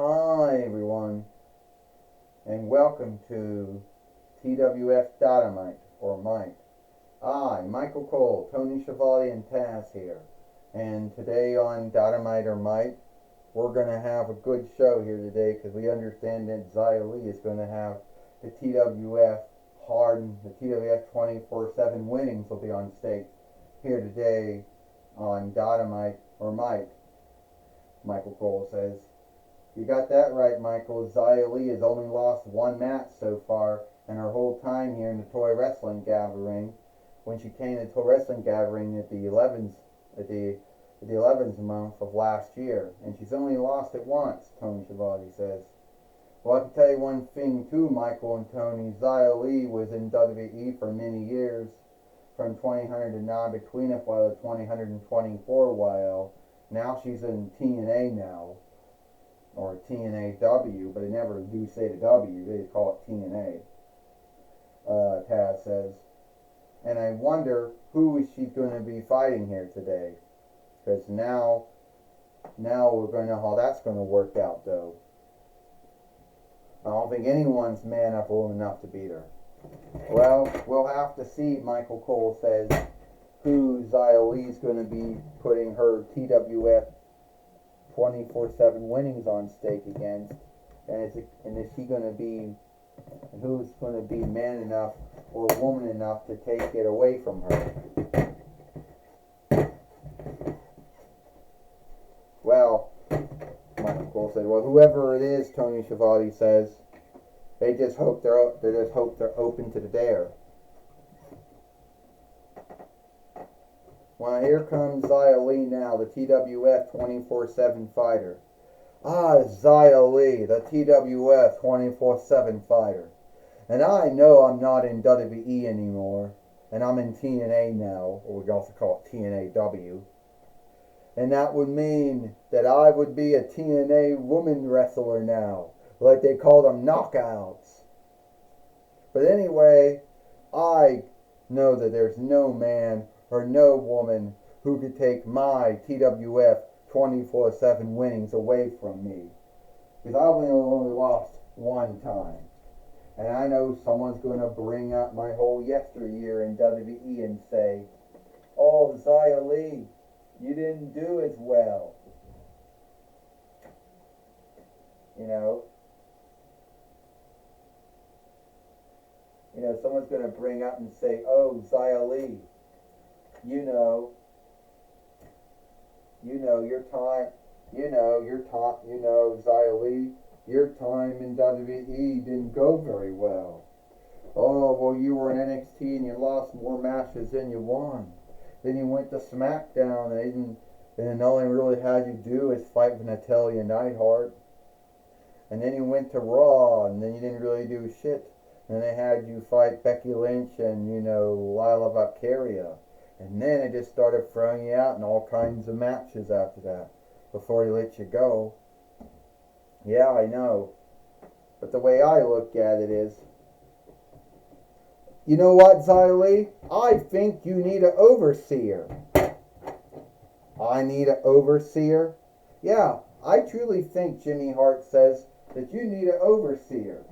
Hi everyone, and welcome to TWF Dynamite, or Mike. I, Michael Cole, Tony Chevalier, and Taz here. And today on Dynamite or Mike, we're going to have a good show here today because we understand that Xia Li is going to have the TWF the TWF 24/7 winnings will be on stake here today on Dynamite or Mike. Michael Cole says. You got that right, Michael. Xia Li has only lost one match so far in her whole time here in the Toy Wrestling Gathering. When she came to the Toy Wrestling Gathering at the 11th month of last year, and she's only lost it once. Tony Chevalier says. Well, I can tell you one thing too, Michael and Tony. Xia Li was in WWE for many years, from 2009 between it while the 2024 while. Now she's in TNA now. Or TNAW, but they never do say the W, they just call it TNA, Taz says. And I wonder who is she going to be fighting here today, because now we're going to know how that's going to work out, though. I don't think anyone's man up old enough to beat her. Well, we'll have to see, Michael Cole says, who Xia Li's going to be putting her TWF 24/7 winnings on stake against, and is she going to be, who's going to be man enough or woman enough to take it away from her? Well, Michael Cole said, well, whoever it is, Tony Chevalier says, they just hope they're open to the dare. Well, here comes Xia Li now, the TWF 24/7 fighter. Xia Li, the TWF 24/7 fighter. And I know I'm not in WWE anymore, and I'm in TNA now, or we also call it TNAW. And that would mean that I would be a TNA woman wrestler now, like they call them knockouts. But anyway, I know that there's no man or no woman who could take my TWF 24/7 winnings away from me. Because I only lost one time. And I know someone's going to bring up my whole yesteryear in WWE and say, oh, Xia Li, you didn't do as well. You know, someone's going to bring up and say, oh, Xia Li, you know, Xia Li, your time in WWE didn't go very well. Oh, well, you were in NXT and you lost more matches than you won. Then you went to SmackDown and all they really had you do is fight with Natalya Neidhart. And then you went to Raw and then you didn't really do shit. And they had you fight Becky Lynch and, Lila Valkyria. And then they just started throwing you out in all kinds of matches after that, before they let you go. Yeah, I know. But the way I look at it is, you know what, Xia Li? I think you need an overseer. I need an overseer? Yeah, I truly think Jimmy Hart says that you need an overseer.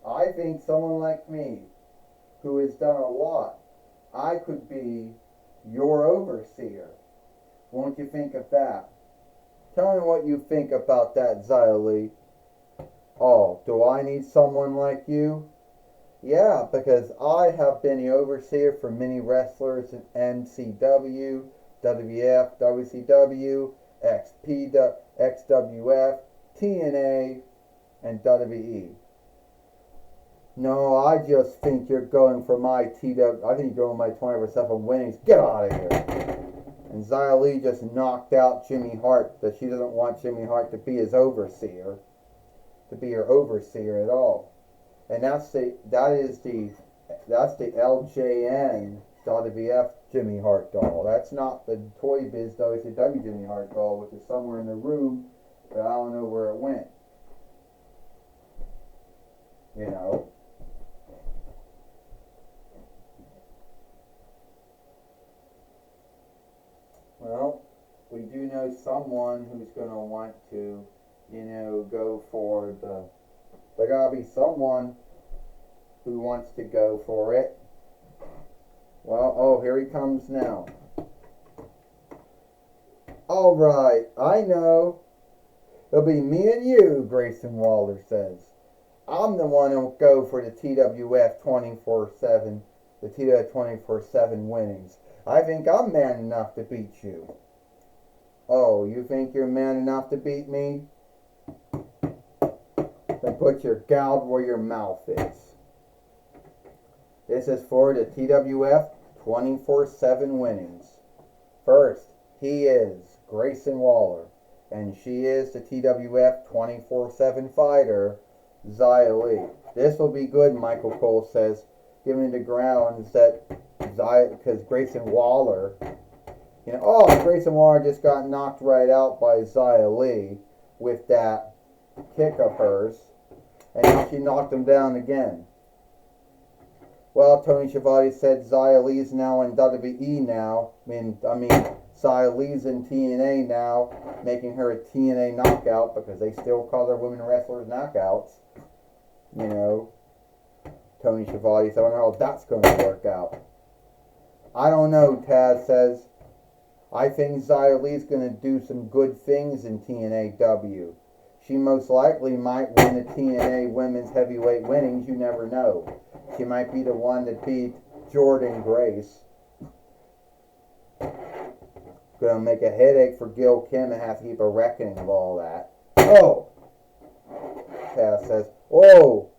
I think someone like me, who has done a lot, I could be your overseer. Won't you think of that? Tell me what you think about that, Xia Li. Oh, do I need someone like you? Yeah, because I have been the overseer for many wrestlers in MCW, WWF, WCW, XWF, TNA, and WWE. No, I just think you're going for my I think you're going my 24/7 winnings. Get out of here. And Xia Li just knocked out Jimmy Hart, that she doesn't want Jimmy Hart to be his overseer, to be her overseer at all. And that's the LJN WWF Jimmy Hart doll. That's not the Toy Biz WCW Jimmy Hart doll, which is somewhere in the room, but I don't know where it went. Well, we do know someone who's going to want to go for the... There gotta be someone who wants to go for it. Well, oh, here he comes now. Alright, I know. It'll be me and you, Grayson Waller says. I'm the one who'll go for the TWF 24/7, the TWF 24/7 winnings. I think I'm man enough to beat you. Oh, you think you're man enough to beat me? Then put your gout where your mouth is. This is for the TWF 24/7 winnings. First, he is Grayson Waller, and she is the TWF 24/7 fighter, Xia Li. This will be good, Michael Cole says, given the grounds that because Grayson Waller, Grayson Waller just got knocked right out by Xia Li with that kick of hers, and now she knocked him down again. Well, Tony Schiavone said Xia Li's now in WWE now. I mean, Xia Li's in TNA now, making her a TNA knockout because they still call their women wrestlers knockouts. Tony Schiavone, so I don't know how that's going to work out. I don't know, Taz says. I think Xia Li's going to do some good things in TNAW. She most likely might win the TNA Women's Heavyweight winnings, you never know. She might be the one that beat Jordan Grace. Gonna make a headache for Gil Kim and have to keep a reckoning of all that. Oh! Taz says, oh!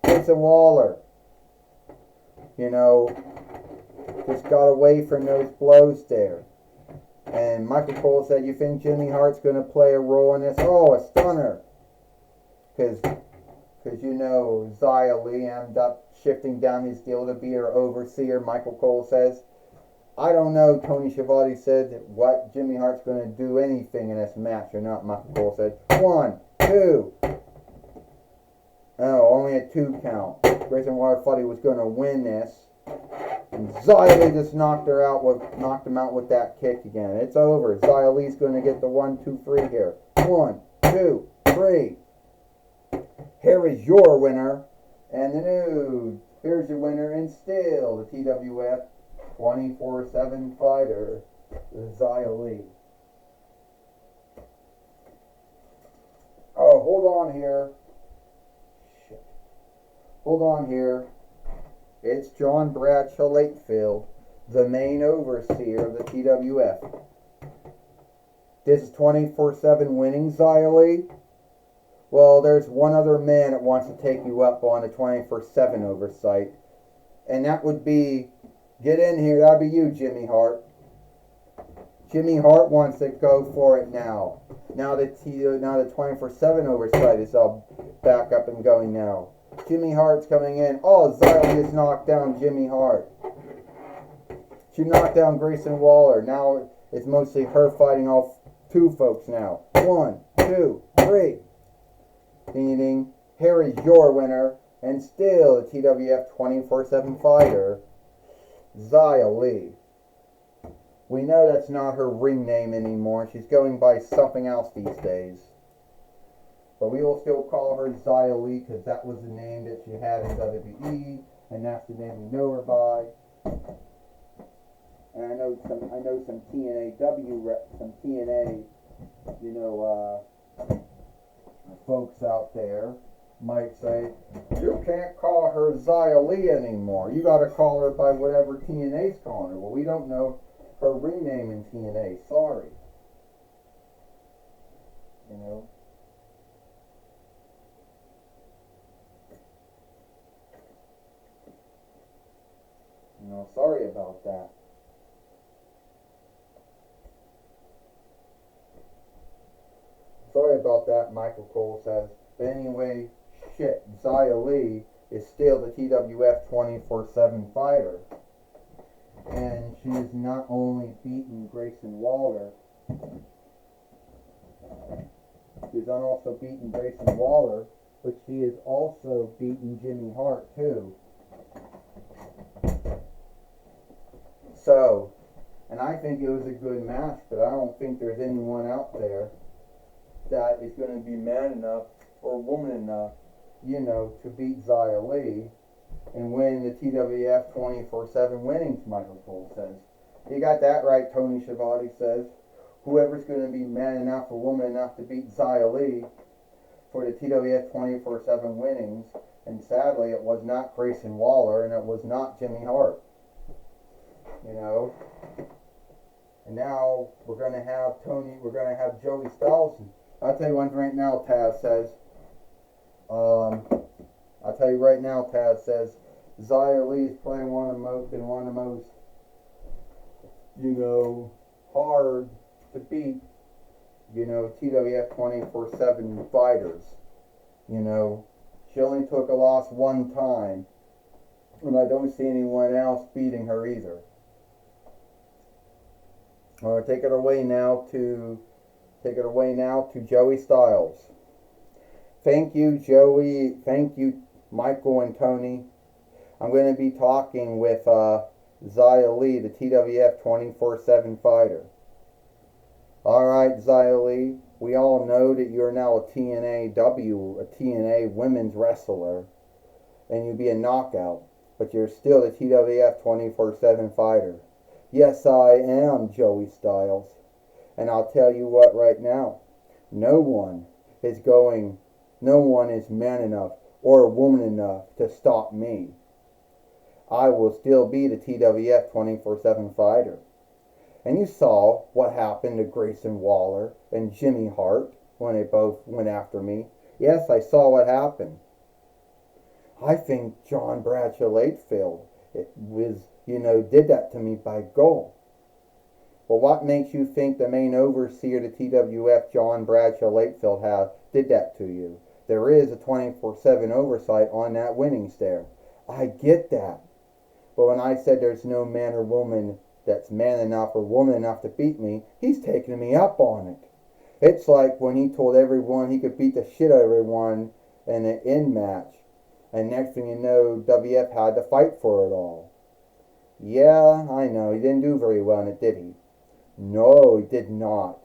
Grayson Waller. Just got away from those blows there. And Michael Cole said, you think Jimmy Hart's going to play a role in this? Oh, a stunner. Because Xia Li ended up shifting down his deal to be her overseer, Michael Cole says. I don't know, Tony Schiavone said, what Jimmy Hart's going to do anything in this match or not, Michael Cole said. 1, 2. Oh, only a 2 count. Grayson Waller thought he was going to win this. And Xia Li just knocked him out with that kick again. It's over. Xia Li's going to get the 1, 2, 3 here. 1, 2, 3. Here is your winner. And the news. Here's your winner and still the TWF 24/7 fighter, Xia Li. Oh, hold on here. Shit. Hold on here. It's John Bradshaw Lakefield, the main overseer of the TWF. This is 24/7 winning, Xia Li. Well, there's one other man that wants to take you up on the 24/7 oversight, and that would be, get in here, that'd be you, Jimmy Hart. Jimmy Hart wants to go for it now. Now the 24/7 oversight is all back up and going now. Jimmy Hart's coming in. Oh, Xia Li just knocked down Jimmy Hart. She knocked down Grayson Waller. Now it's mostly her fighting off 2 folks now. 1, 2, 3. Ding ding. Here is your winner and still the TWF 24/7 fighter, Xia Li. We know that's not her ring name anymore. She's going by something else these days. But we will still call her Xia Li because that was the name that she had in WWE, and that's the name we know her by. And I know some TNA, folks out there might say, you can't call her Xia Li anymore. You got to call her by whatever TNA's calling her. Well, we don't know her ring name in TNA. Sorry. Sorry about that. Sorry about that, Michael Cole says. But anyway, shit, Xia Li is still the TWF 24/7 fighter. And she has not only beaten Grayson Waller, she's also beaten Grayson Waller, but she has also beaten Jimmy Hart too. So, and I think it was a good match, but I don't think there's anyone out there that is going to be man enough or woman enough, to beat Xia Li and win the TWF 24/7 winnings, Michael Cole says. You got that right, Tony Schiavone says. Whoever's going to be man enough or woman enough to beat Xia Li for the TWF 24/7 winnings, and sadly it was not Grayson Waller and it was not Jimmy Hart. And now we're going to have Joey Styles. I'll tell you one right now, Taz says, Xia Li is playing one of the most, hard to beat, TWF 24/7 fighters. She only took a loss one time, and I don't see anyone else beating her either. Take it away now to Joey Styles. Thank you, Joey. Thank you, Michael and Tony. I'm going to be talking with Xia Li, the TWF 24/7 fighter. Alright, Xia Li, we all know that you're now a TNA women's wrestler, and you'd be a knockout, but you're still the TWF 24/7 fighter. Yes, I am, Joey Styles. And I'll tell you what right now, no one is man enough or woman enough to stop me. I will still be the TWF 24/7 fighter. And you saw what happened to Grayson Waller and Jimmy Hart when they both went after me. Yes, I saw what happened. I think John Bradshaw Latefield did that to me by goal. Well, what makes you think the main overseer of the TWF, John Bradshaw Latefield, did that to you? There is a 24/7 oversight on that winnings there. I get that. But when I said there's no man or woman that's man enough or woman enough to beat me, he's taking me up on it. It's like when he told everyone he could beat the shit out of everyone in an end match. And next thing you know, WF had to fight for it all. Yeah, I know, he didn't do very well in it, did he? No, he did not.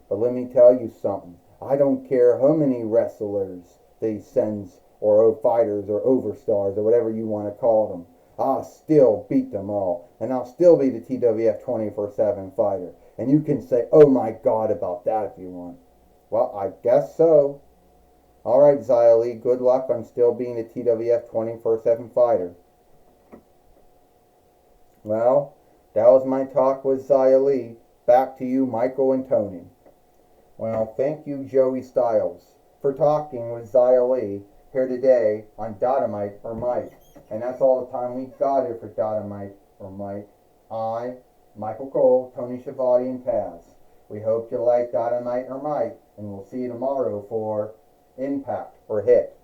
But let me tell you something. I don't care how many wrestlers they sends, or fighters, or overstars, or whatever you want to call them. I'll still beat them all. And I'll still be the TWF 24/7 fighter. And you can say, oh my God, about that if you want. Well, I guess so. Alright, Xia Li, good luck on still being the TWF 24/7 fighter. Well, that was my talk with Xia Li. Back to you, Michael and Tony. Well, thank you, Joey Styles, for talking with Xia Li here today on Dynamite or Mike. And that's all the time we got here for Dynamite or Mike. I, Michael Cole, Tony Schiavone, and Taz. We hope you like Dynamite or Mike, and we'll see you tomorrow for Impact or Hit.